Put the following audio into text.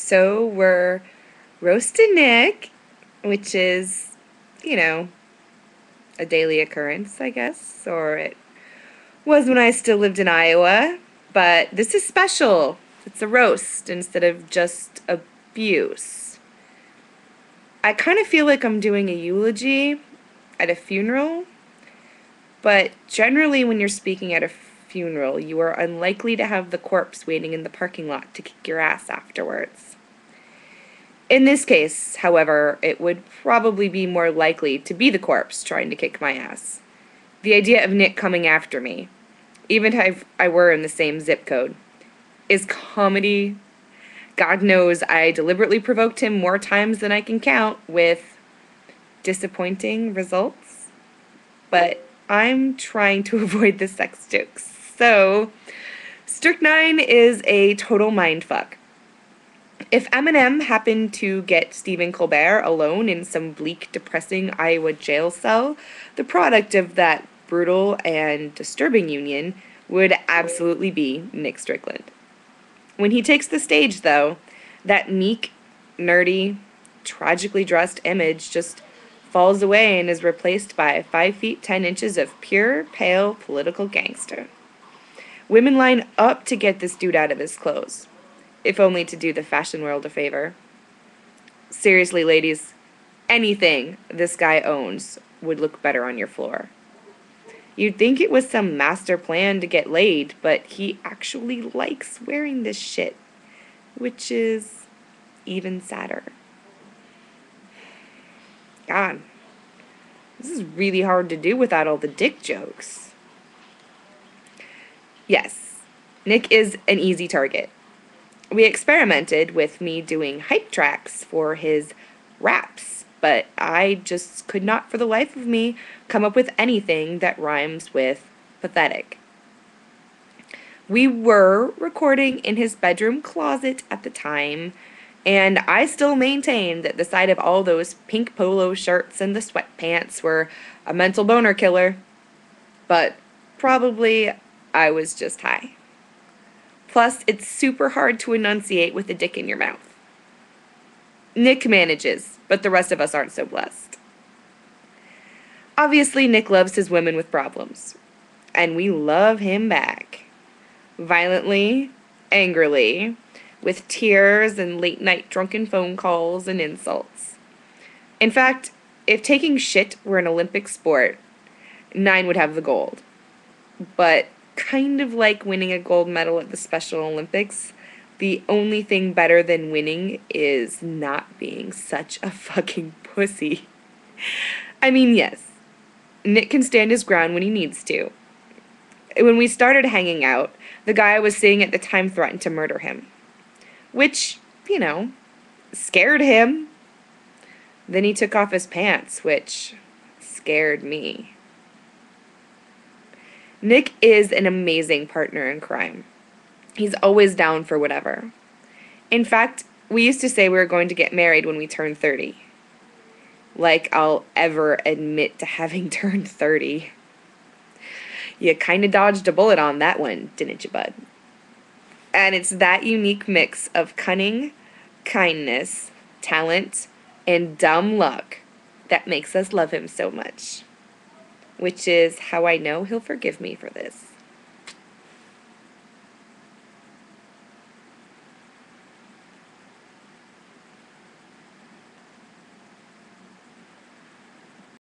So we're roasting Nick, which is, you know, a daily occurrence, I guess, or it was when I still lived in Iowa. But this is special. It's a roast instead of just abuse. I kind of feel like I'm doing a eulogy at a funeral, but generally, when you're speaking at a funeral, you are unlikely to have the corpse waiting in the parking lot to kick your ass afterwards. In this case, however, it would probably be more likely to be the corpse trying to kick my ass. The idea of Nick coming after me, even if I were in the same zip code, is comedy. God knows I deliberately provoked him more times than I can count with disappointing results. But I'm trying to avoid the sex jokes. So, trick9 is a total mindfuck. If Eminem happened to get Stephen Colbert alone in some bleak, depressing Iowa jail cell, the product of that brutal and disturbing union would absolutely be Nick Strickland. When he takes the stage, though, that meek, nerdy, tragically dressed image just falls away and is replaced by 5 feet 10 inches of pure, pale political gangster. Women line up to get this dude out of his clothes, if only to do the fashion world a favor. Seriously, ladies, anything this guy owns would look better on your floor. You'd think it was some master plan to get laid, but he actually likes wearing this shit, which is even sadder. God, this is really hard to do without all the dick jokes. Yes, Nick is an easy target. We experimented with me doing hype tracks for his raps, but I just could not for the life of me come up with anything that rhymes with pathetic. We were recording in his bedroom closet at the time, and I still maintain that the sight of all those pink polo shirts and the sweatpants were a mental boner killer. But probably I was just high. Plus, it's super hard to enunciate with a dick in your mouth. Nick manages, but the rest of us aren't so blessed. Obviously, Nick loves his women with problems, and we love him back. Violently, angrily, with tears and late-night drunken phone calls and insults. In fact, if taking shit were an Olympic sport, 9 would have the gold. But kind of like winning a gold medal at the Special Olympics, the only thing better than winning is not being such a fucking pussy. I mean, yes, Nick can stand his ground when he needs to. When we started hanging out, the guy I was seeing at the time threatened to murder him. Which, scared him. Then he took off his pants, which scared me. Nick is an amazing partner in crime. He's always down for whatever. In fact, we used to say we were going to get married when we turned 30. Like I'll ever admit to having turned 30. You kind of dodged a bullet on that one, didn't you, bud? And it's that unique mix of cunning, kindness, talent, and dumb luck that makes us love him so much. Which is how I know he'll forgive me for this.